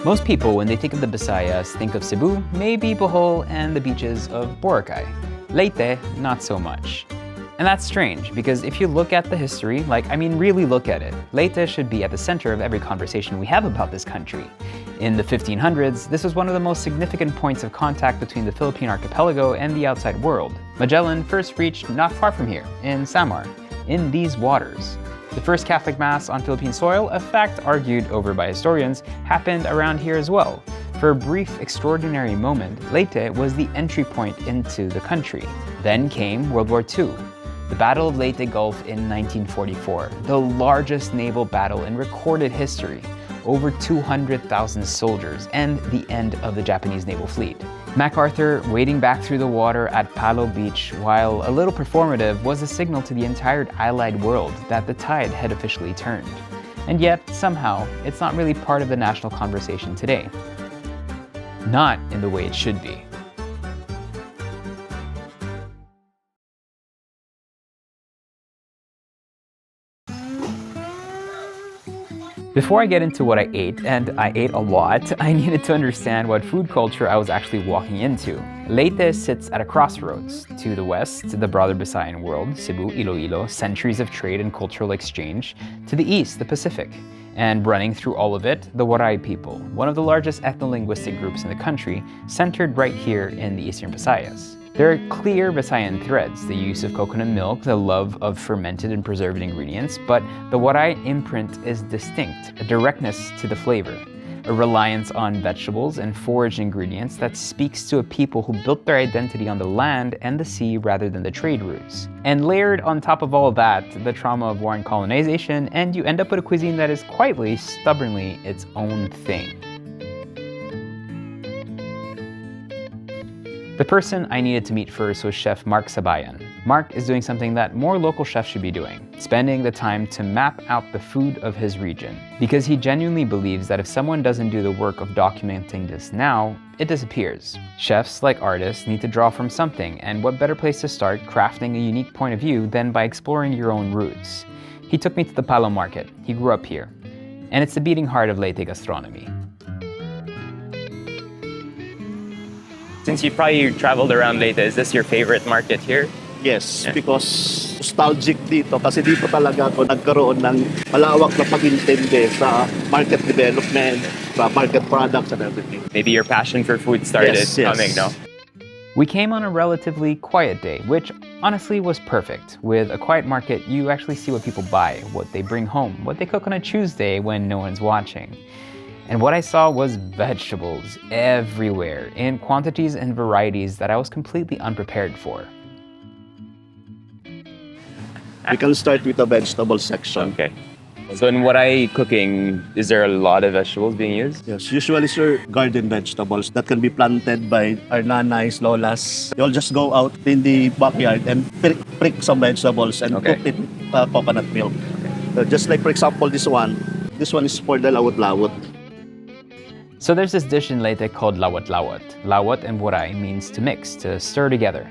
Most people, when they think of the Visayas, think of Cebu, maybe Bohol, and the beaches of Boracay. Leyte, not so much. And that's strange, because if you look at the history, really look at it, Leyte should be at the center of every conversation we have about this country. In the 1500s, this was one of the most significant points of contact between the Philippine archipelago and the outside world. Magellan first reached not far from here, in Samar, in these waters. The first Catholic Mass on Philippine soil, a fact argued over by historians, happened around here as well. For a brief, extraordinary moment, Leyte was the entry point into the country. Then came World War II. The Battle of Leyte Gulf in 1944, the largest naval battle in recorded history. Over 200,000 soldiers, and the end of the Japanese naval fleet. MacArthur wading back through the water at Palo Beach, while a little performative, was a signal to the entire allied world that the tide had officially turned. And yet, somehow, it's not really part of the national conversation today. Not in the way it should be. Before I get into what I ate, and I ate a lot, I needed to understand what food culture I was actually walking into. Leyte sits at a crossroads. To the west, the broader Visayan world, Cebu, Iloilo, centuries of trade and cultural exchange. To the east, the Pacific. And running through all of it, the Waray people, one of the largest ethno-linguistic groups in the country, centered right here in the eastern Visayas. There are clear Visayan threads, the use of coconut milk, the love of fermented and preserved ingredients, but the Waray imprint is distinct, a directness to the flavor, a reliance on vegetables and foraged ingredients that speaks to a people who built their identity on the land and the sea rather than the trade routes. And layered on top of all of that, the trauma of war and colonization, and you end up with a cuisine that is quietly, stubbornly its own thing. The person I needed to meet first was Chef Mark Sabayan. Mark is doing something that more local chefs should be doing, spending the time to map out the food of his region. Because he genuinely believes that if someone doesn't do the work of documenting this now, it disappears. Chefs, like artists, need to draw from something, and what better place to start crafting a unique point of view than by exploring your own roots. He took me to the Palo Market. He grew up here. And it's the beating heart of Leyte gastronomy. Since you probably traveled around Leyte, is this your favorite market here? Yes, because nostalgic dito kasi dito talaga ako nagkaroon ng malawak na pag-intindi sa market development, sa market products and everything. Maybe your passion for food started coming, no? We came on a relatively quiet day, which honestly was perfect. With a quiet market, you actually see what people buy, what they bring home, what they cook on a Tuesday when no one's watching. And what I saw was vegetables everywhere, in quantities and varieties that I was completely unprepared for. We can start with the vegetable section. Okay. So in Waray cooking, is there a lot of vegetables being used? Yes, usually sir, garden vegetables that can be planted by our nanays, lolas. You'll just go out in the backyard and prick some vegetables and cook it with coconut milk. Just like for example this one is for the lawat-lawat. So there's this dish in Leyte called lawat-lawat. Lawat and waray means to mix, to stir together.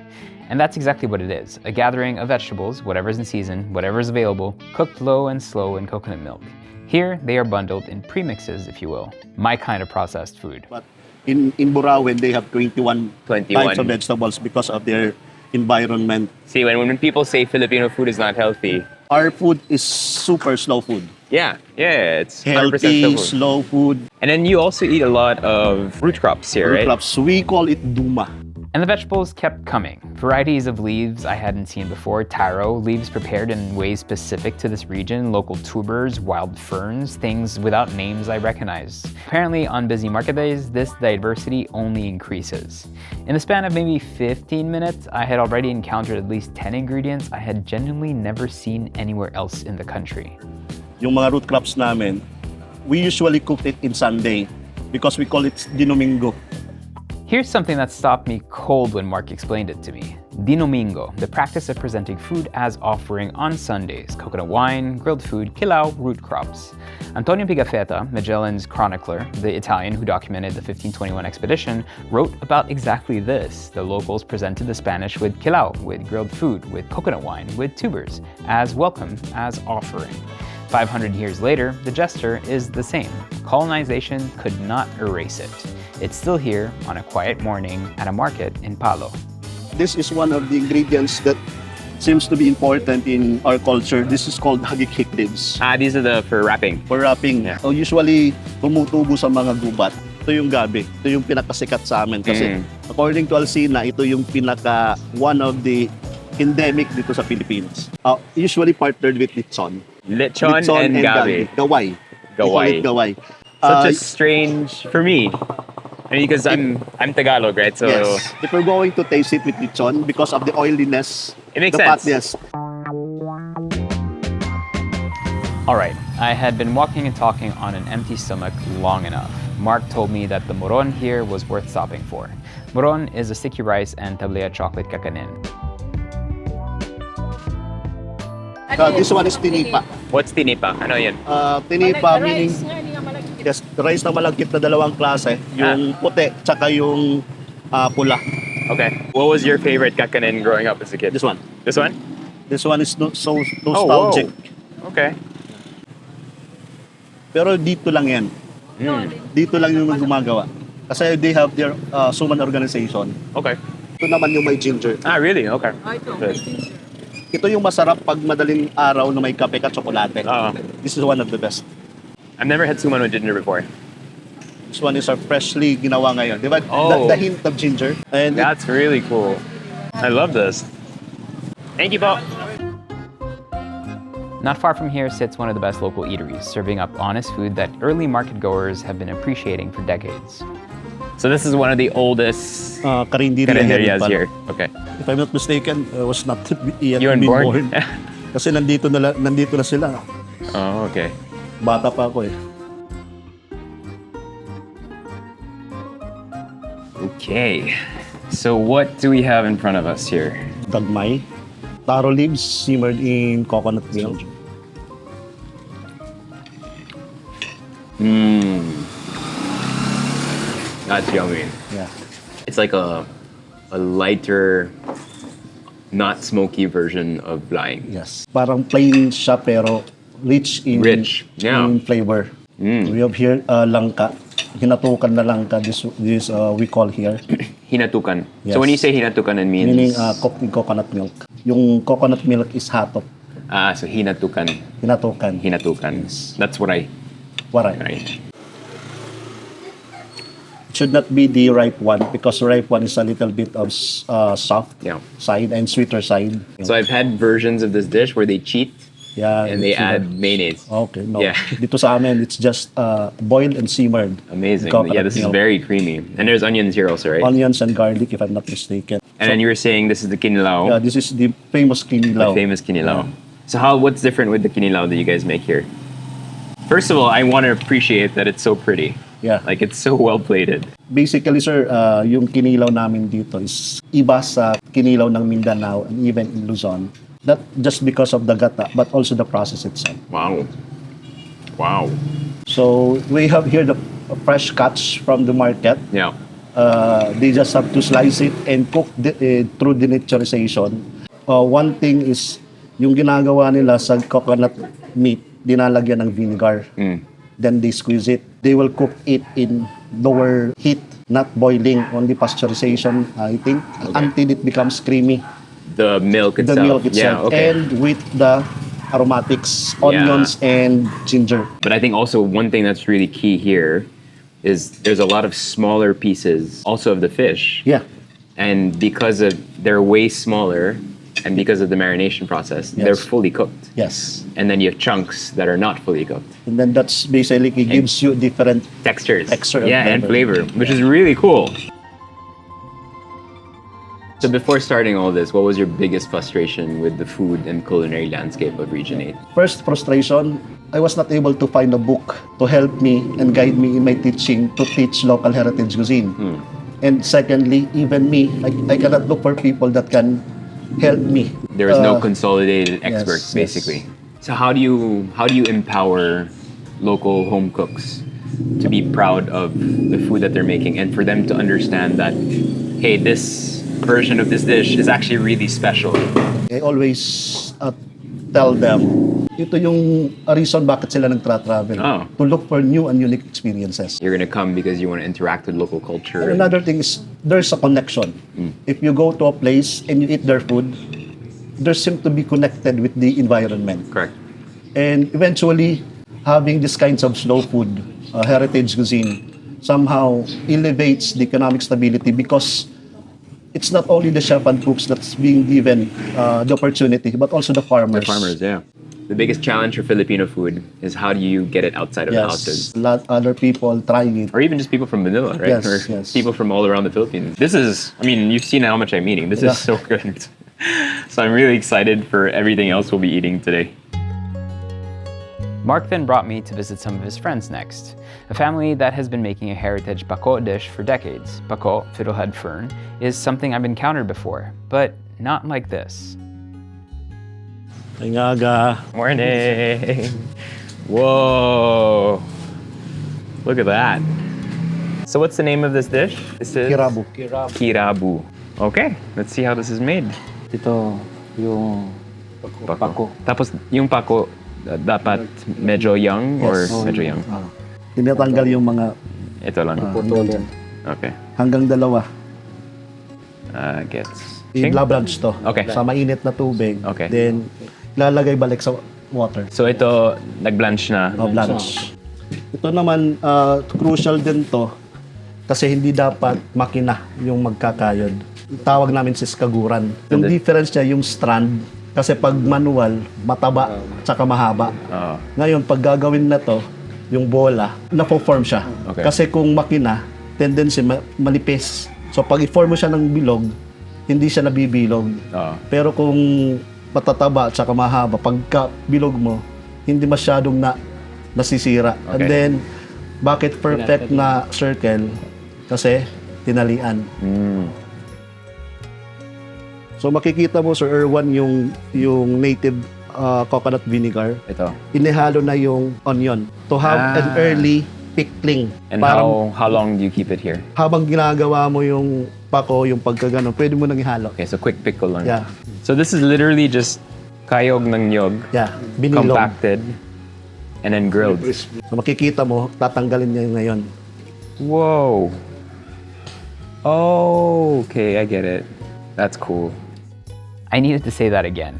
And that's exactly what it is, a gathering of vegetables, whatever's in season, whatever's available, cooked low and slow in coconut milk. Here, they are bundled in premixes, if you will. My kind of processed food. But in Burawen, they have 21 types of vegetables because of their environment. See, when people say Filipino food is not healthy, our food is super slow food. Yeah, it's healthy, slow food. And then you also eat a lot of root crops here, right? Root crops, we call it duma. And the vegetables kept coming. Varieties of leaves I hadn't seen before, taro, leaves prepared in ways specific to this region, local tubers, wild ferns, things without names I recognized. Apparently on busy market days, this diversity only increases. In the span of maybe 15 minutes, I had already encountered at least 10 ingredients I had genuinely never seen anywhere else in the country. Yung mga root crops namin, we usually cook it in Sunday because we call it dinomingo. Here's something that stopped me cold when Mark explained it to me. Dinomingo, the practice of presenting food as offering on Sundays. Coconut wine, grilled food, kilao, root crops. Antonio Pigafetta, Magellan's chronicler, the Italian who documented the 1521 expedition, wrote about exactly this. The locals presented the Spanish with kilao, with grilled food, with coconut wine, with tubers, as welcome, as offering. 500 years later, the gesture is the same. Colonization could not erase it. It's still here on a quiet morning at a market in Palo. This is one of the ingredients that seems to be important in our culture. This is called hagik leaves. These are for wrapping. For wrapping. Yeah. Usually, tumutubo sa mga gubat. Ito yung gabi. Ito yung pinakasikat sa amin. Kasi according to Alcina, ito yung one of the endemic dito sa Philippines. Usually partnered with lechon. Lechon and gabi. Gaway. Gaway. We call it gaway. Such a strange, for me, I mean, because I'm Tagalog, right? So yes. If we're going to taste it with lechon, because of the oiliness, it makes the sense. fat, yes. All right, I had been walking and talking on an empty stomach long enough. Mark told me that the Moron here was worth stopping for. Moron is a sticky rice and tablea chocolate kakanin. This one is tinipa. What's tinipa? Ano yun? Tinipa meaning, yes, rice na malagkit na dalawang klase. Yung puti, tsaka yung pula. Okay. What was your favorite kakanin growing up as a kid? This one. This one? This one is so nostalgic. Okay. Pero dito lang yan. Dito lang yung gumagawa. Kasi they have their suman organization. Okay. Ito naman yung may ginger. Really? Okay. Good. Ito yung masarap pag madaling araw na may kape ka tsokolate. This is one of the best. I've never had suman with ginger before. This one is our freshly ginawa ngayon. Di ba? Oh. The hint of ginger. And That's really cool. I love this. Thank you, po. Not far from here sits one of the best local eateries, serving up honest food that early market goers have been appreciating for decades. So this is one of the oldest karinderias here. Okay. If I'm not mistaken, I was not yet You weren't been born? Kasi nandito na sila. Oh, okay. Bata pa ako eh. Okay. So what do we have in front of us here? Dagmay. Taro leaves simmered in coconut milk. That's yummy. Yeah. It's like a lighter, not smoky version of flying. Yes. Parang plain siya pero rich in flavor. We have here langka. Hinatukan na langka. This we call here. Hinatukan. Yes. So when you say hinatukan, it means? Meaning cooked in coconut milk. Yung coconut milk is hatop. So hinatukan. Hinatukan. Hinatukan. Yes. That's Waray. Waray. Right. It should not be the ripe one because ripe one is a little bit of soft side and sweeter side. So I've had versions of this dish where they cheat and they add mayonnaise. Okay, no. Yeah. Dito sa amin, it's just boiled and simmered. Amazing. Coconut Yeah, this is milk. very creamy. And there's onions here also, right? Onions and garlic, if I'm not mistaken. And then you were saying this is the kinilaw. Yeah, this is the famous kinilaw. The famous kinilaw. So what's different with the kinilaw that you guys make here? First of all, I want to appreciate that it's so pretty. Yeah. Like it's so well plated. Basically, sir, yung kinilaw namin dito is iba sa kinilaw ng Mindanao and even in Luzon. Not just because of the gata, but also the process itself. Wow. Wow. So we have here the fresh cuts from the market. Yeah. They just have to slice it and cook through denaturization. One thing is, yung ginagawa nila sa coconut meat, dinalagyan ng vinegar. Then they squeeze it. They will cook it in lower heat, not boiling, only pasteurization, I think, until it becomes creamy. The milk itself. The milk itself. Yeah, okay. And with the aromatics, onions and ginger. But I think also one thing that's really key here is there's a lot of smaller pieces also of the fish. Yeah. And because they're way smaller and because of the marination process, they're fully cooked. Yes. And then you have chunks that are not fully cooked. And then that's basically gives you different Texture and and flavor, which is really cool. So before starting all this, what was your biggest frustration with the food and culinary landscape of Region 8? First frustration, I was not able to find a book to help me and guide me in my teaching to teach local heritage cuisine. And secondly, even me, I cannot look for people that can help me. There was no consolidated experts, yes. basically. So how do you empower local home cooks to be proud of the food that they're making and for them to understand that, hey, this version of this dish is actually really special? I always tell them, Ito yung reason bakit sila nagtra-travel. Oh. To look for new and unique experiences. You're gonna come because you want to interact with local culture. And another thing is, there's a connection. If you go to a place and you eat their food, there seem to be connected with the environment. Correct. And eventually, having these kinds of slow food, heritage cuisine, somehow elevates the economic stability because it's not only the chef and cooks that's being given the opportunity, but also the farmers. The farmers, yeah. The biggest challenge for Filipino food is how do you get it outside of the houses? Yes, a lot other people trying it. Or even just people from Manila, right? Yes, or yes. people from all around the Philippines. This is, I mean, you've seen how much I'm eating. This Yeah. is so good. So I'm really excited for everything else we'll be eating today. Mark then brought me to visit some of his friends next, a family that has been making a heritage pako dish for decades. Pako, fiddlehead fern, is something I've encountered before, but not like this. Ingaga. Morning. Whoa. Look at that. So what's the name of this dish? This is Kirabu. Kirabu. Okay, let's see how this is made. Ito yung pako. Tapos yung pako dapat medyo young or Yes. medyo young? Tinatanggal yung mga Ito lang. Putol yan. Okay. hanggang dalawa. Gets. I-blanch to. Okay. Sa mainit na tubig. Okay. Then, lalagay balik sa water. So ito, nag-blanch na. Blanch. Ito naman, crucial din to kasi hindi dapat makina yung magkakayod. Tawag namin siskaguran. Yung And then- difference niya, yung strand, kasi pag manual, mataba at saka mahaba. Oo. Ngayon, pag gagawin na to, yung bola, napo-form siya. Okay. Kasi kung makina, tendency manipis. So pag i-form mo siya ng bilog, hindi siya nabibilog. Oo. Pero kung matataba at saka mahaba, pagka bilog mo, hindi masyadong nasisira. Okay. And then, bakit perfect na circle? Kasi tinalian. Mm. So makikita mo, Sir Erwan, yung native coconut vinegar. Ito. Inihalo na yung onion to have an early pickling. And Parang how long do you keep it here? habang ginagawa mo yung pako, yung pagkagano, pwede mo nang ihalo. Okay, so quick pickle lang. Yeah. So this is literally just kayog ng nyog, Yeah, binilog. compacted, and then grilled. So makikita mo, tatanggalin niya ngayon. Whoa. Oh, okay, I get it. That's cool. I needed to say that again.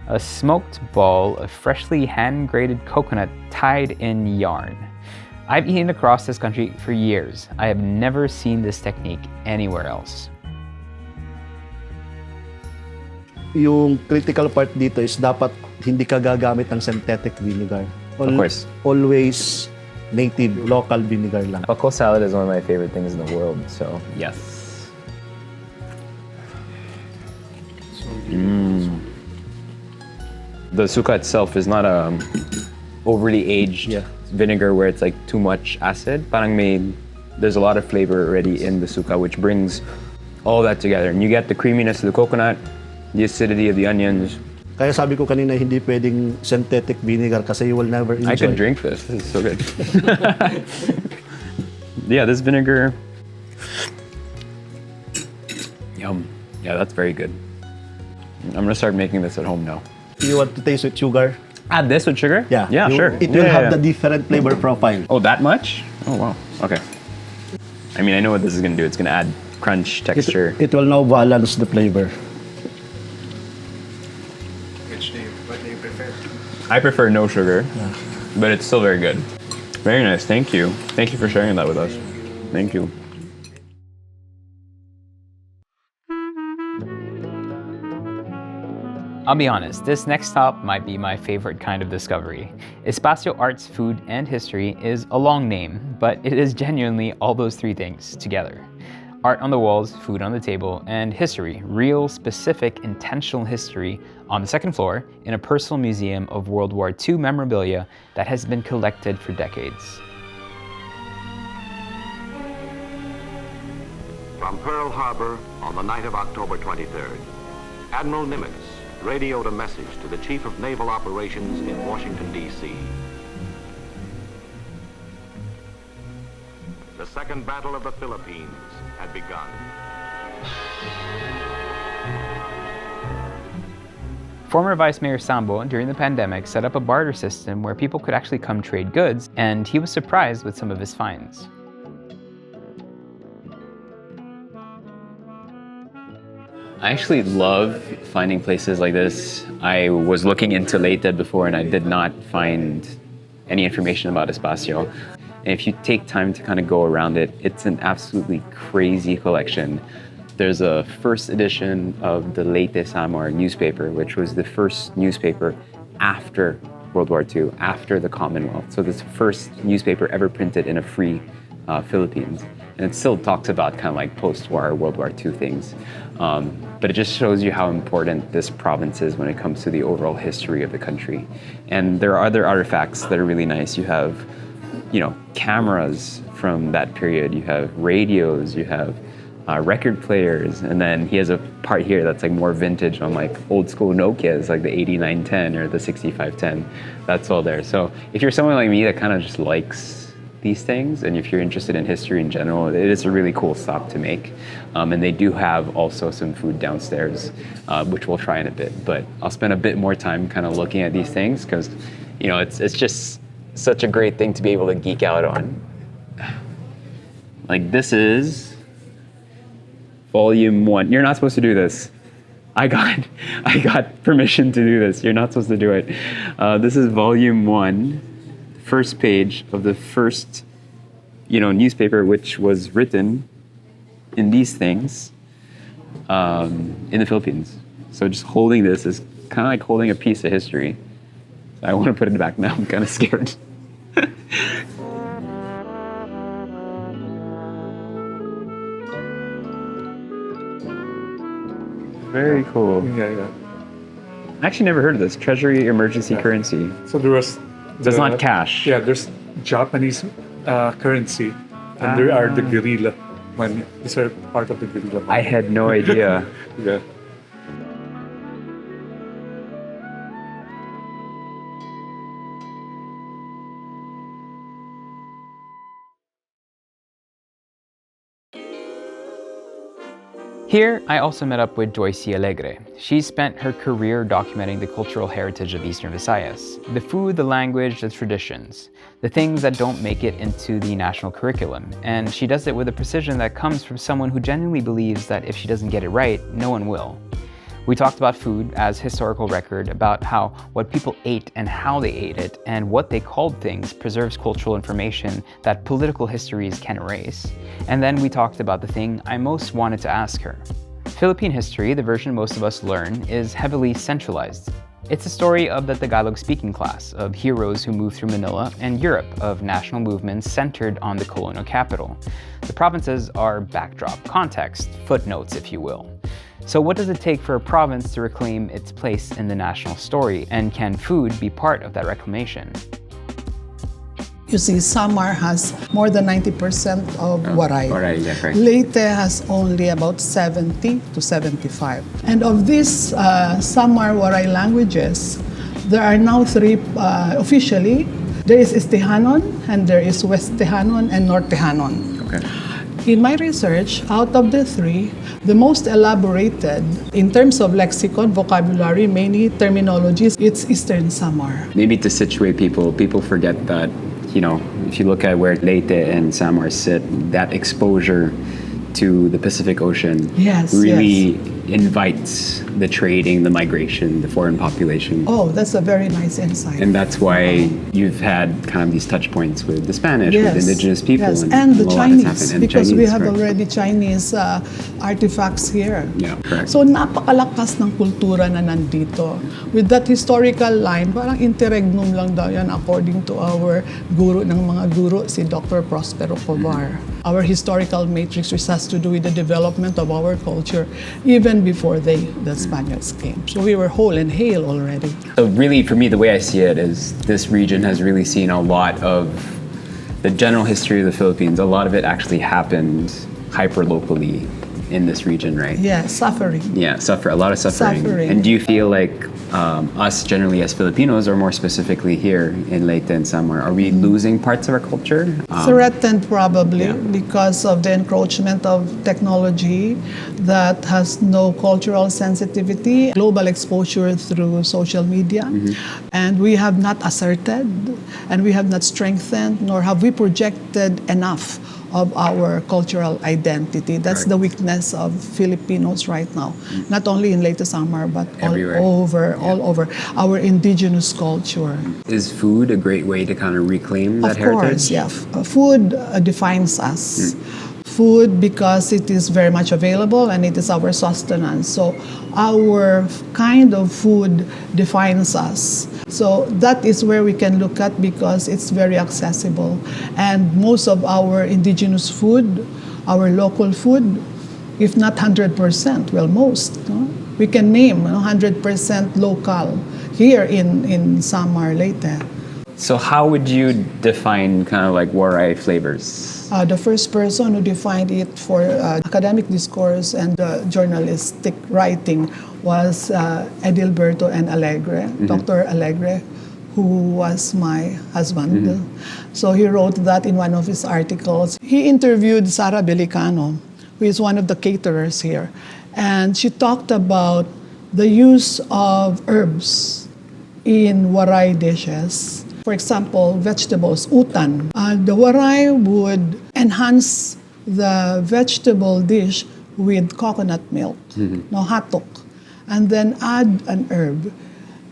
A smoked ball of freshly hand-grated coconut tied in yarn. I've eaten across this country for years. I have never seen this technique anywhere else. Yung critical part dito is dapat hindi ka gagamit ng synthetic vinegar. Of course. Always native, local vinegar lang. Pako salad is one of my favorite things in the world, so yes. The suka itself is not a overly aged vinegar where it's like too much acid. Parang there's a lot of flavor already in the suka, which brings all that together. And you get the creaminess of the coconut, the acidity of the onions. Kaya sabi ko kanina, hindi pwedeng synthetic vinegar kasi you will never enjoy. I could drink this. This is so good. Yeah, this vinegar. Yum. Yeah, that's very good. I'm gonna start making this at home now. You want to taste with sugar? Add this with sugar? Yeah. Yeah, sure. It will have the different flavor profile. Oh, that much? Oh, wow. Okay. I mean, I know what this is gonna do. It's gonna add crunch texture. It will now balance the flavor. What do you prefer? I prefer no sugar, but it's still very good. Very nice. Thank you. Thank you for sharing that with us. Thank you. I'll be honest, this next stop might be my favorite kind of discovery. Espazio Arts, Food, and History is a long name, but it is genuinely all those three things together. Art on the walls, food on the table, and history, real, specific, intentional history on the second floor in a personal museum of World War II memorabilia that has been collected for decades. From Pearl Harbor on the night of October 23rd, Admiral Nimitz radioed a message to the Chief of Naval Operations in Washington, D.C. The Second Battle of the Philippines had begun. Former Vice Mayor Sambo, during the pandemic, set up a barter system where people could actually come trade goods, and he was surprised with some of his finds. I actually love finding places like this. I was looking into Leyte before and I did not find any information about Espazio. And if you take time to kind of go around it, it's an absolutely crazy collection. There's a first edition of the Leyte Samar newspaper, which was the first newspaper after World War II, after the Commonwealth. So this first newspaper ever printed in a free Philippines. And it still talks about kind of like post-war World War II things. But it just shows you how important this province is when it comes to the overall history of the country. And there are other artifacts that are really nice. You have, cameras from that period. You have radios, you have record players, and then he has a part here that's like more vintage on like old school Nokias, like the 8910 or the 6510. That's all there. So if you're someone like me that kind of just likes these things, and if you're interested in history in general, it is a really cool stop to make. And they do have also some food downstairs, which we'll try in a bit. But I'll spend a bit more time kind of looking at these things because, it's just such a great thing to be able to geek out on. Like this is Volume 1. You're not supposed to do this. I got permission to do this. You're not supposed to do it. This is Volume 1. First page of the first, newspaper, which was written in these things in the Philippines. So just holding this is kind of like holding a piece of history. I want to put it back now. I'm kind of scared. Very cool. Yeah. I actually never heard of this. Treasury emergency currency. So there was... It's not cash. Yeah, there's Japanese currency, and there are the guerrilla money. These are part of the guerrilla money. I had no idea. Yeah. Here, I also met up with Joycie Alegre. She spent her career documenting the cultural heritage of Eastern Visayas, the food, the language, the traditions, the things that don't make it into the national curriculum. And she does it with a precision that comes from someone who genuinely believes that if she doesn't get it right, no one will. We talked about food as historical record, about how what people ate and how they ate it, and what they called things preserves cultural information that political histories can erase. And then we talked about the thing I most wanted to ask her. Philippine history, the version most of us learn, is heavily centralized. It's a story of the Tagalog-speaking class, of heroes who moved through Manila, and Europe, of national movements centered on the colonial capital. The provinces are backdrop, context, footnotes, if you will. So what does it take for a province to reclaim its place in the national story, and can food be part of that reclamation? You see, Samar has more than 90% of Waray. Waray, yeah, correct. Leyte has only about 70 to 75. And of these Samar Waray languages, there are now three officially. There is Estehanon, and there is West Tehanon, and North Tehanon. Okay. In my research, out of the three, the most elaborated in terms of lexicon, vocabulary, many terminologies, it's Eastern Samar. Maybe to situate people forget that, if you look at where Leyte and Samar sit, that exposure to the Pacific Ocean really invites the trading, the migration, the foreign population. Oh, that's a very nice insight. And that's why you've had kind of these touch points with the Spanish, with indigenous people. Yes, and the Chinese, and because we have correct. already Chinese artifacts here. Yeah, correct. So napakalakas ng kultura na nandito. With that historical line, parang interregnum lang daw yan according to our guru ng mga guru, si Dr. Prospero Povar. Our historical matrix, which has to do with the development of our culture, even before the Spaniards came. So we were whole and hale already. So really, for me, the way I see it is this region has really seen a lot of the general history of the Philippines. A lot of it actually happened hyper-locally in this region, right? Yeah, suffering. Yeah, a lot of suffering. Suffering. And do you feel like us generally as Filipinos, or more specifically here in Leyte and Samar, are we losing parts of our culture? Threatened probably yeah. because of the encroachment of technology that has no cultural sensitivity, global exposure through social media, and we have not asserted and we have not strengthened nor have we projected enough of our cultural identity. That's the weakness of Filipinos right now. Not only in Leyte Samar, but Everywhere. all over our indigenous culture. Is food a great way to kind of reclaim that Of heritage? course, yeah. Food defines us. Food because it is very much available and it is our sustenance. So our kind of food defines us. So that is where we can look at because it's very accessible. And most of our indigenous food, our local food, if not 100%, well, most, no? We can name 100% local here in Samar, Leyte. So how would you define kind of like Waray flavors? The first person who defined it for academic discourse and journalistic writing was Edilberto and Alegre, Dr. Alegre, who was my husband. So he wrote that in one of his articles. He interviewed Sara Belicano, who is one of the caterers here. And she talked about the use of herbs in Waray dishes. For example, vegetables, utan. The Waray would enhance the vegetable dish with coconut milk, no hatok, and then add an herb.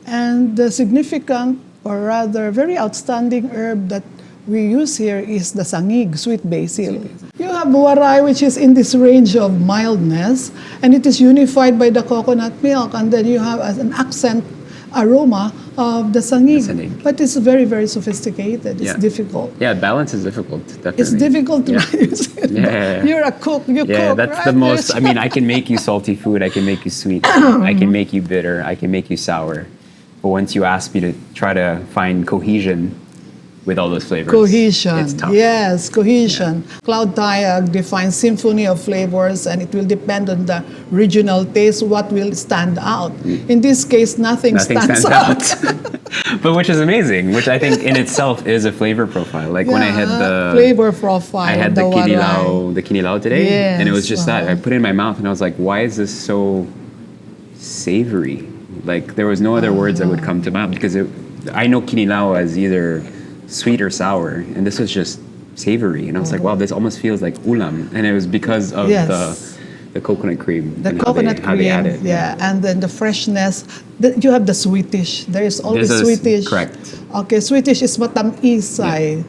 And the significant, or rather very outstanding herb that we use here is the sangig, sweet basil. You have Waray, which is in this range of mildness, and it is unified by the coconut milk, and then you have as an accent aroma of the sangig. But it's very, very sophisticated. It's difficult. Yeah, balance is difficult, definitely. It's difficult to produce it. You're a cook, you cook, Yeah, that's right? the most, I mean, I can make you salty food, I can make you sweet, I can make you bitter, I can make you sour. But once you ask me to try to find cohesion with all those flavors, Cohesion, it's tough. yes, cohesion. Cloud Tayag defines symphony of flavors, and it will depend on the regional taste what will stand out. In this case, nothing stands out. But which is amazing, which I think in itself is a flavor profile. Like when I had the flavor profile, I had the Waray. kinilaw today, Yes, and it was just that. I put it in my mouth, and I was like, "Why is this so savory?" Like there was no other words that would come to mind because I know kinilaw as either sweet or sour, and this was just savory. And I was like, "Wow, this almost feels like ulam," and it was because of the coconut cream. The and coconut how they add it. yeah, and then the freshness. You have the sweetish. There is always sweetish. Correct. Okay, sweetish is matamisay.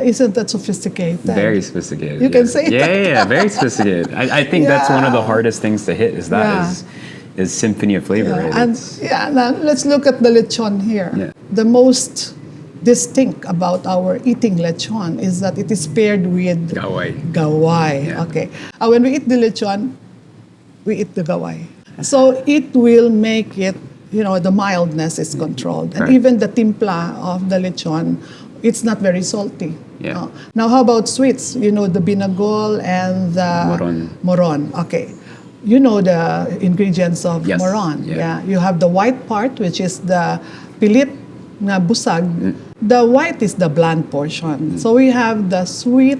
Isn't that sophisticated? Very sophisticated. You can say that. Yeah, very sophisticated. I think that's one of the hardest things to hit is symphony of flavor. Yeah. Right? And now let's look at the lechon here. Yeah. The most distinct about our eating lechon is that it is paired with Gaway. gaway. Yeah. Okay. When we eat the lechon, we eat the gaway. So it will make it, the mildness is controlled. And Right. even the timpla of the lechon, it's not very salty. Yeah. Now, how about sweets? The binagol and the moron. Okay. You know the ingredients of Yes. moron. Yeah. You have the white part, which is the pilit na busag. The white is the bland portion. So we have the sweet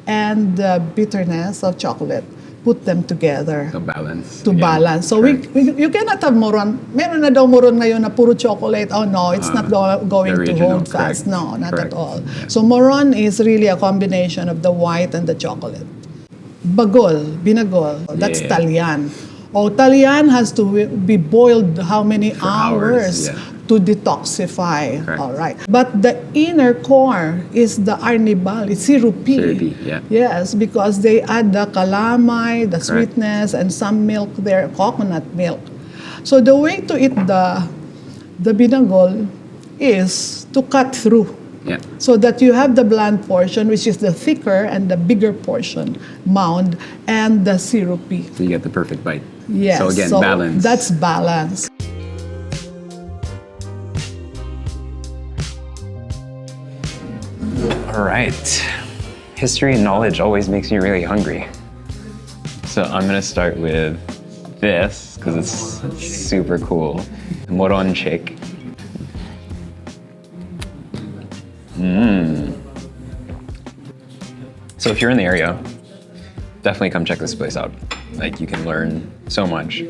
and the bitterness of chocolate. Put them together. To balance. To balance. So you cannot have moron. Meron na daw moron ngayon na puro chocolate. Oh no, it's not going to hold fast. No, not at all. Yeah. So moron is really a combination of the white and the chocolate. Bagol, binagol, that's Talyan. Talyan has to be boiled how many hours to detoxify. Correct. All right. But the inner core is the arnibal, it's syrupy. Syrupy, yeah. Yes, because they add the calamay, the sweetness, and some milk there, coconut milk. So the way to eat the binagol is to cut through. Yeah. So that you have the bland portion, which is the thicker and the bigger portion, mound, and the syrupy. So you get the perfect bite. Yes. So again, balance. That's balance. All right. History and knowledge always makes me really hungry. So I'm gonna start with this because it's super cool. Moron chick. So if you're in the area, definitely come check this place out. Like, you can learn so much,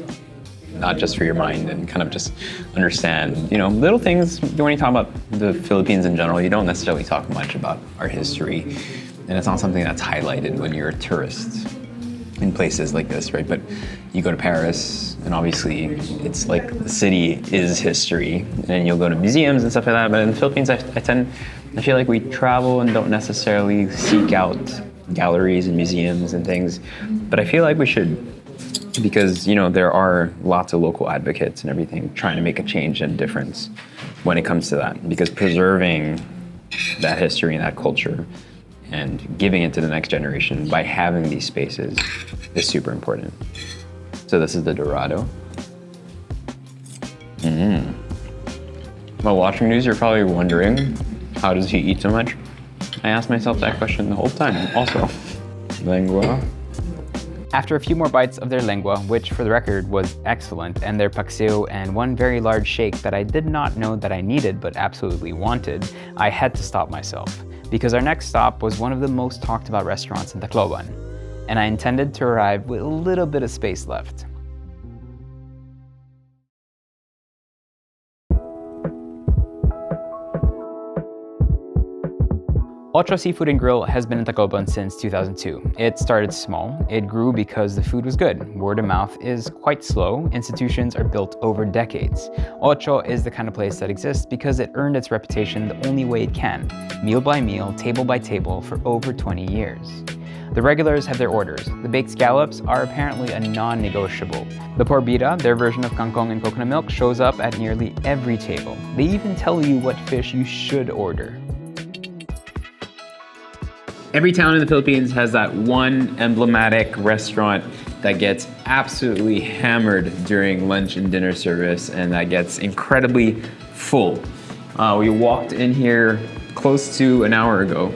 not just for your mind, and kind of just understand, you know, little things. When you talk about the Philippines in general, you don't necessarily talk much about our history, and it's not something that's highlighted when you're a tourist in places like this, right? But you go to Paris, and obviously it's like the city is history, and then you'll go to museums and stuff like that. But in the Philippines, I feel like we travel and don't necessarily seek out galleries and museums and things, but I feel like we should, because, you know, there are lots of local advocates and everything trying to make a change and difference when it comes to that, because preserving that history and that culture and giving it to the next generation by having these spaces is super important. So this is the Dorado. While watching these, you're probably wondering, how does he eat so much? I asked myself that question the whole time also. Lengua. After a few more bites of their lengua, which for the record was excellent, and their paksiw and one very large shake that I did not know that I needed but absolutely wanted, I had to stop myself, because our next stop was one of the most talked about restaurants in Tacloban, and I intended to arrive with a little bit of space left. Ochó Seafood and Grill has been in Tacloban since 2002. It started small. It grew because the food was good. Word of mouth is quite slow. Institutions are built over decades. Ochó is the kind of place that exists because it earned its reputation the only way it can, meal by meal, table by table, for over 20 years. The regulars have their orders. The baked scallops are apparently a non-negotiable. The porbita, their version of kangkong and coconut milk, shows up at nearly every table. They even tell you what fish you should order. Every town in the Philippines has that one emblematic restaurant that gets absolutely hammered during lunch and dinner service, and that gets incredibly full. We walked in here close to an hour ago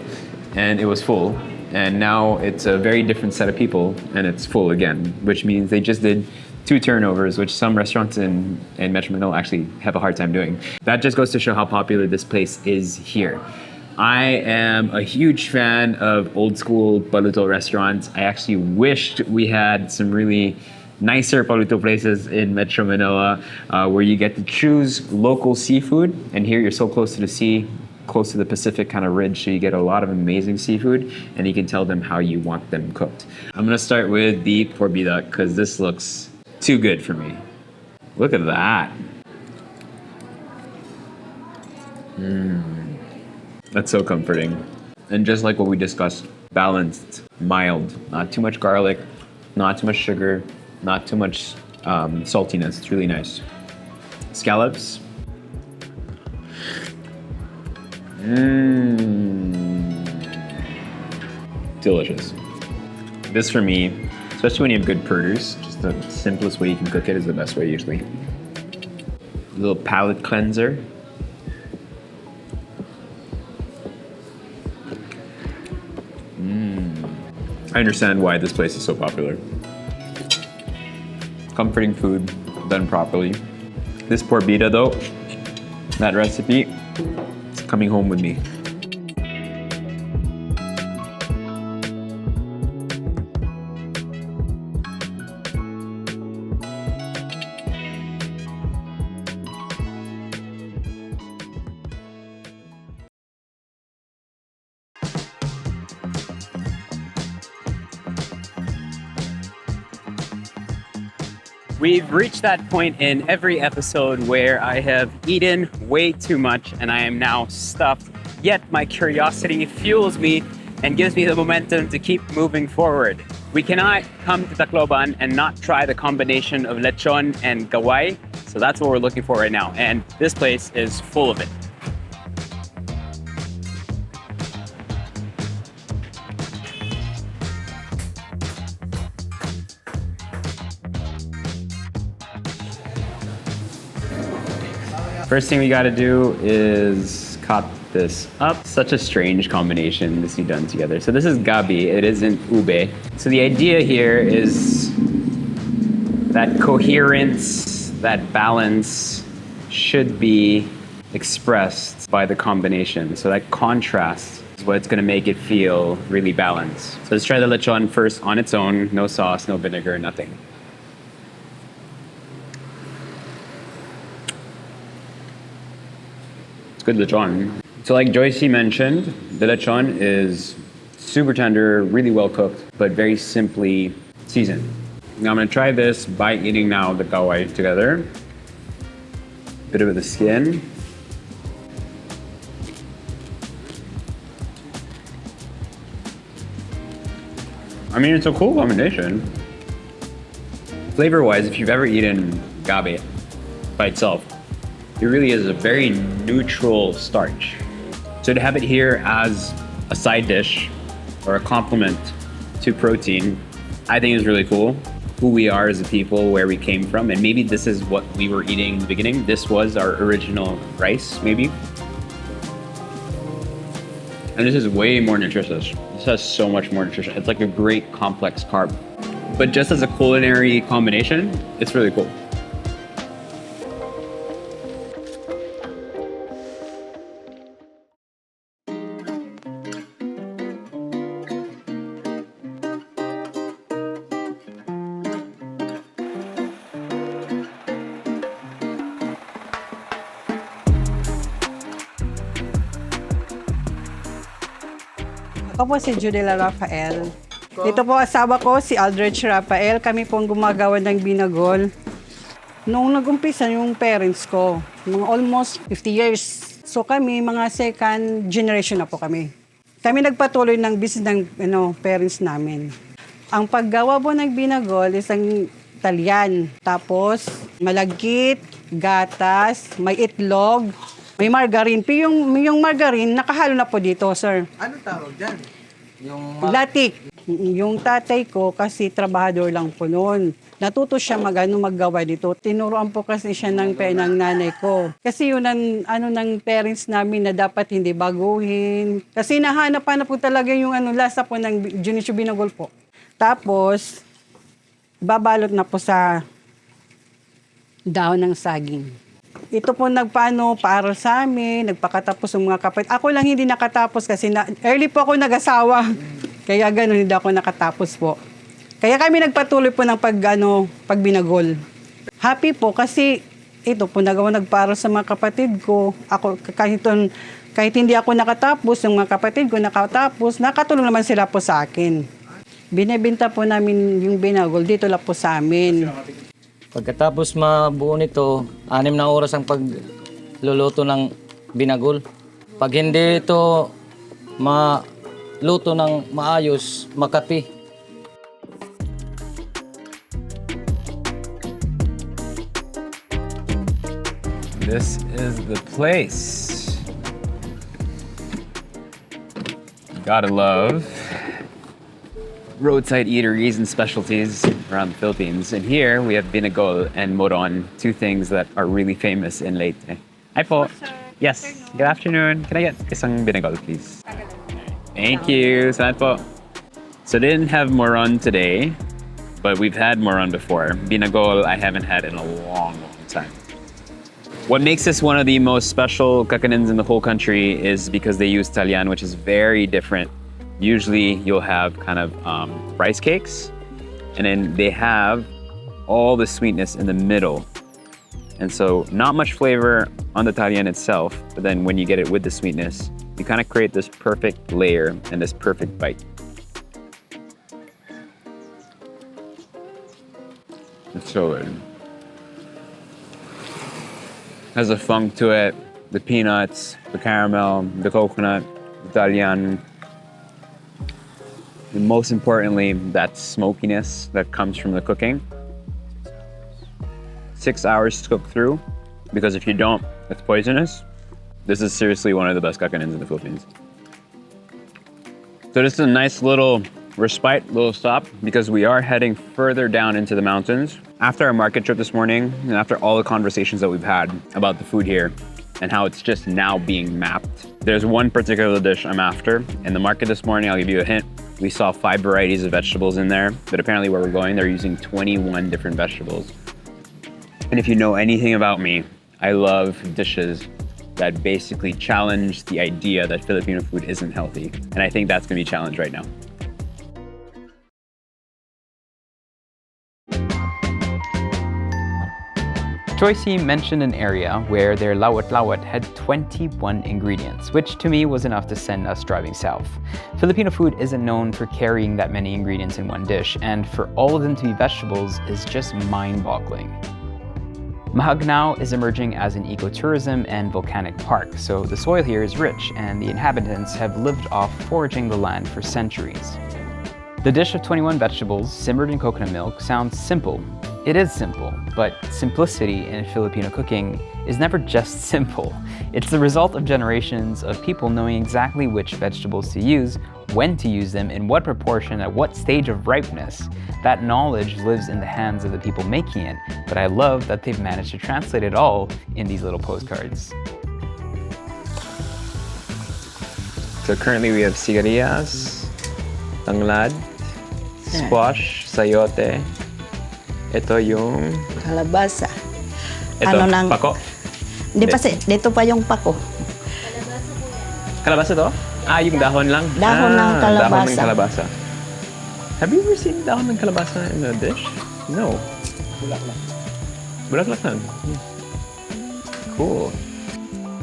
and it was full, and now it's a very different set of people and it's full again, which means they just did 2 turnovers, which some restaurants in Metro Manila actually have a hard time doing. That just goes to show how popular this place is here. I am a huge fan of old school paluto restaurants. I actually wished we had some really nicer paluto places in Metro Manila where you get to choose local seafood. And here you're so close to the sea, close to the Pacific kind of ridge, so you get a lot of amazing seafood and you can tell them how you want them cooked. I'm gonna start with the porbita because this looks too good for me. Look at that. That's so comforting. And just like what we discussed, balanced, mild, not too much garlic, not too much sugar, not too much saltiness. It's really nice. Scallops. Delicious. This for me, especially when you have good produce, just the simplest way you can cook it is the best way usually. A little palate cleanser. I understand why this place is so popular. Comforting food done properly. This porbita though, that recipe, it's coming home with me. We've reached that point in every episode where I have eaten way too much and I am now stuffed, yet my curiosity fuels me and gives me the momentum to keep moving forward. We cannot come to Tacloban and not try the combination of lechon and Waray, so that's what we're looking for right now, and this place is full of it. First thing we gotta do is cut this up. Such a strange combination to see done together. So this is gabi, it isn't ube. So the idea here is that coherence, that balance should be expressed by the combination. So that contrast is what's gonna make it feel really balanced. So let's try the lechon first on its own, no sauce, no vinegar, nothing. It's good lechon. So like Joycie mentioned, the lechon is super tender, really well cooked, but very simply seasoned. Now I'm gonna try this by eating now the kawai together. Bit of the skin. I mean, it's a cool combination. Flavor-wise, if you've ever eaten gabi by itself, it really is a very neutral starch. So to have it here as a side dish or a complement to protein, I think is really cool. Who we are as a people, where we came from, and maybe this is what we were eating in the beginning. This was our original rice, maybe. And this is way more nutritious. This has so much more nutrition. It's like a great complex carb. But just as a culinary combination, it's really cool. Ako po si Judy Rafael. Ito po asawa ko, si Aldrich Rafael. Kami pong gumagawa ng binagol. Noong nag-umpisa yung parents ko, mga almost 50 years. So kami, mga second generation na po kami. Kami nagpatuloy ng business ng parents namin. Ang paggawa po ng binagol is ang Italian. Tapos malagkit, gatas, may itlog, may margarine. Yung margarine, nakahalo na po dito, sir. Ano tawag dyan? Latik. Yung tatay ko, kasi trabahador lang po noon. Natuto siya maggawa dito. Tinuruan po kasi siya ng nanay ko. Kasi yun ng parents namin na dapat hindi baguhin. Kasi nahanap na po talaga yung lasa po ng Dionisio binagol po. Tapos, babalot na po sa dahon ng saging. Ito po nagpaano para sa amin, nagpakatapos ng mga kapatid. Ako lang hindi nakatapos kasi early po ako nag-asawa. Kaya gano'n, hindi ako nakatapos po. Kaya kami nagpatuloy po ng pagbinagol. Happy po kasi ito po nagparo sa mga kapatid ko. Ako, kahit hindi ako nakatapos, yung mga kapatid ko nakatapos, nakatulong naman sila po sa akin. Binibenta po namin yung binagol dito lang po sa amin. Pagkatapos mabuo nito, 6 na oras ang pagluluto ng binagol. Pag hindi ito maluto ng maayos, makati. This is the place. Gotta love roadside eateries and specialties around the Philippines. And here we have Binagol and Moron, two things that are really famous in Leyte. Hi po. Yes, good afternoon. Can I get isang Binagol, please? Thank you. Salamat po. So they didn't have Moron today, but we've had Moron before. Binagol I haven't had in a long, long time. What makes this one of the most special kakanins in the whole country is because they use Italian, which is very different. Usually you'll have kind of rice cakes, and then they have all the sweetness in the middle. And so not much flavor on the Italian itself, but then when you get it with the sweetness, you kind of create this perfect layer and this perfect bite. It's so good. Has a funk to it, the peanuts, the caramel, the coconut, Italian. And most importantly, that smokiness that comes from the cooking. 6 hours to cook through, because if you don't, it's poisonous. This is seriously one of the best kakanins in the Philippines. So this is a nice little respite, little stop, because we are heading further down into the mountains. After our market trip this morning, and after all the conversations that we've had about the food here, and how it's just now being mapped. There's one particular dish I'm after. In the market this morning, I'll give you a hint. We saw 5 varieties of vegetables in there, but apparently where we're going, they're using 21 different vegetables. And if you know anything about me, I love dishes that basically challenge the idea that Filipino food isn't healthy. And I think that's gonna be challenged right now. Joycie mentioned an area where their lawat-lawat had 21 ingredients, which to me was enough to send us driving south. Filipino food isn't known for carrying that many ingredients in one dish, and for all of them to be vegetables is just mind-boggling. Mahagnao is emerging as an ecotourism and volcanic park, so the soil here is rich and the inhabitants have lived off foraging the land for centuries. The dish of 21 vegetables simmered in coconut milk sounds simple. It is simple, but simplicity in Filipino cooking is never just simple. It's the result of generations of people knowing exactly which vegetables to use, when to use them, in what proportion, at what stage of ripeness. That knowledge lives in the hands of the people making it, but I love that they've managed to translate it all in these little postcards. So currently we have sigarias, tanglad, squash, sayote. Ito yung... Kalabasa. Ito, pako? Hindi pa dito pa yung pako. Kalabasa to? Ah, yung dahon lang? Dahon ng kalabasa. Dahon ng kalabasa. Have you ever seen dahon ng kalabasa in a dish? No. Bulaklak. Bulaklak lang. Cool.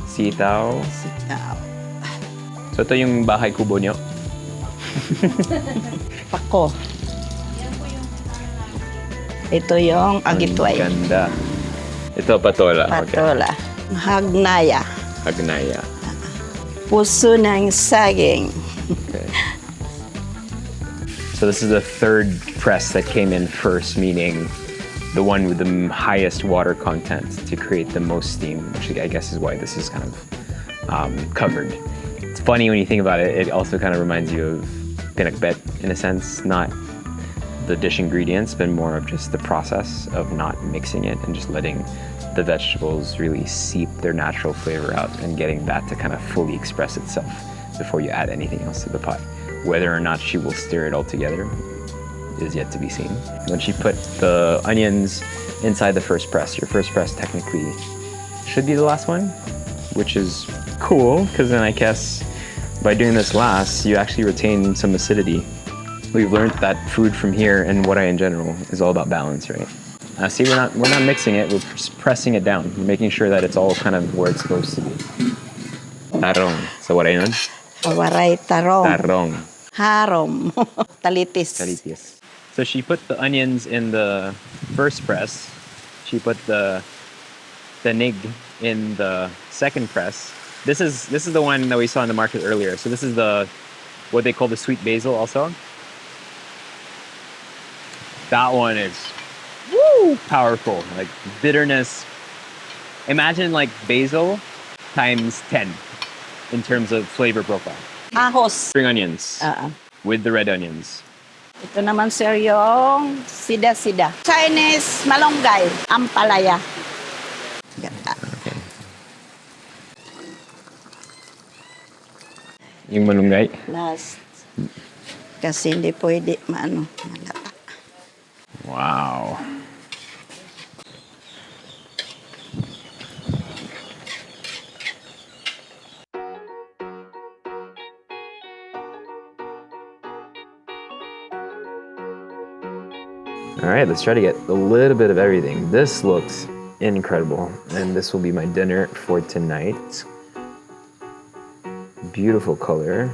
Sitaw. Sitaw. So ito yung bahay kubo nyo? Pako. Ito yung agitway. Ganda. Ito, patola. Patola. Okay. Hagnaya. Hagnaya. Puso ng saging. Okay. So this is the third press that came in first, meaning the one with the highest water content to create the most steam, which I guess is why this is kind of covered. It's funny when you think about it, it also kind of reminds you of pinakbet in a sense, not the dish ingredients, but more of just the process of not mixing it and just letting the vegetables really seep their natural flavor out and getting that to kind of fully express itself before you add anything else to the pot. Whether or not she will stir it all together is yet to be seen. When she put the onions inside the first press, your first press technically should be the last one, which is cool, because then I guess by doing this last, you actually retain some acidity. We've learned that food from here and Waray in general is all about balance, right? See, we're not mixing it, we're just pressing it down, making sure that it's all kind of where it's supposed to be. Tarong. So Waray nun? Waray tarong. Tarong. Harom. Talitis. Talitis. So she put the onions in the first press. She put the nig in the second press. This is the one that we saw in the market earlier. So this is what they call the sweet basil also. That one is powerful, like bitterness. Imagine like basil times 10 in terms of flavor profile. Ahos. Spring onions with the red onions. Ito naman sir yung sida-sida. Chinese malunggay, ampalaya. Okay. Yung malunggay? Last. Kasi hindi pwede malata. Wow. All right, let's try to get a little bit of everything. This looks incredible, and this will be my dinner for tonight. Beautiful color.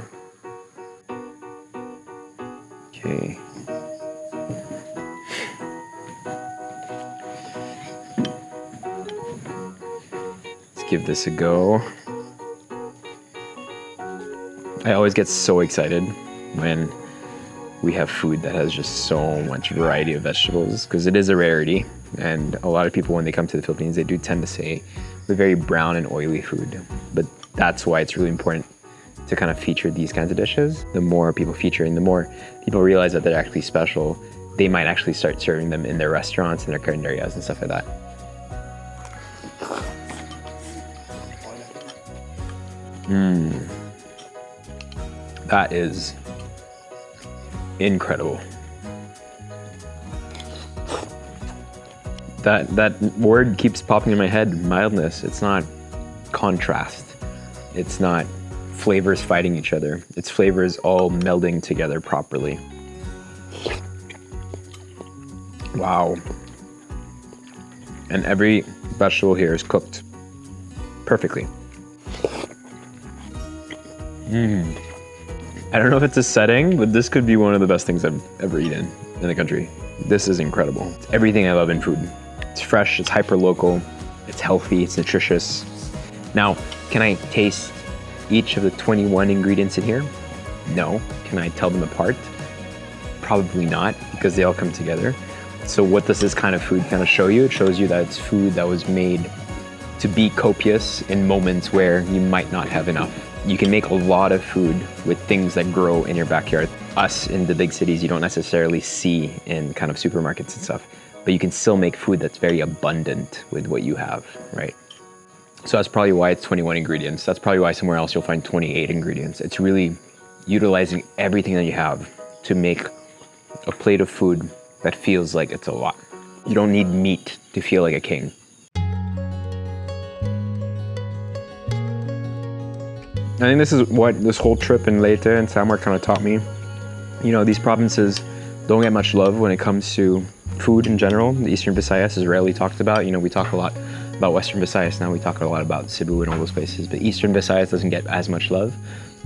Okay. Let's give this a go. I always get so excited when we have food that has just so much variety of vegetables, because it is a rarity, and a lot of people when they come to the Philippines, they do tend to say we're very brown and oily food, but that's why it's really important to kind of feature these kinds of dishes. The more people feature and the more people realize that they're actually special, they might actually start serving them in their restaurants and their carinderias and stuff like that. That is incredible. That word keeps popping in my head, mildness. It's not contrast. It's not flavors fighting each other. It's flavors all melding together properly. Wow. And every vegetable here is cooked perfectly. I don't know if it's a setting, but this could be one of the best things I've ever eaten in the country. This is incredible. It's everything I love in food. It's fresh, it's hyper-local, it's healthy, it's nutritious. Now, can I taste each of the 21 ingredients in here? No. Can I tell them apart? Probably not, because they all come together. So what does this kind of food kind of show you? It shows you that it's food that was made to be copious in moments where you might not have enough. You can make a lot of food with things that grow in your backyard. Us in the big cities, you don't necessarily see in kind of supermarkets and stuff, but you can still make food that's very abundant with what you have, right? So that's probably why it's 21 ingredients. That's probably why somewhere else you'll find 28 ingredients. It's really utilizing everything that you have to make a plate of food that feels like it's a lot. You don't need meat to feel like a king. I think this is what this whole trip in Leyte and San Mark kind of taught me. You know, these provinces don't get much love when it comes to food in general. The Eastern Visayas is rarely talked about. You know, we talk a lot about Western Visayas now. We talk a lot about Cebu and all those places, but Eastern Visayas doesn't get as much love.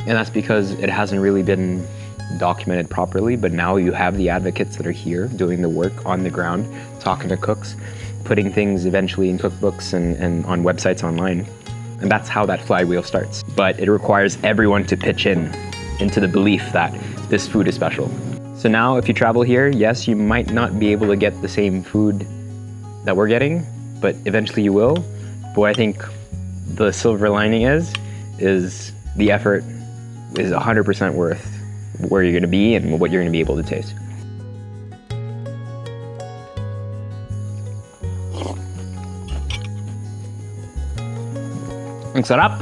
And that's because it hasn't really been documented properly, but now you have the advocates that are here doing the work on the ground, talking to cooks, putting things eventually in cookbooks and on websites online. And that's how that flywheel starts. But it requires everyone to pitch in into the belief that this food is special. So now if you travel here, yes, you might not be able to get the same food that we're getting, but eventually you will. But what I think the silver lining is the effort is 100% worth where you're gonna be and what you're gonna be able to taste. Ang sarap!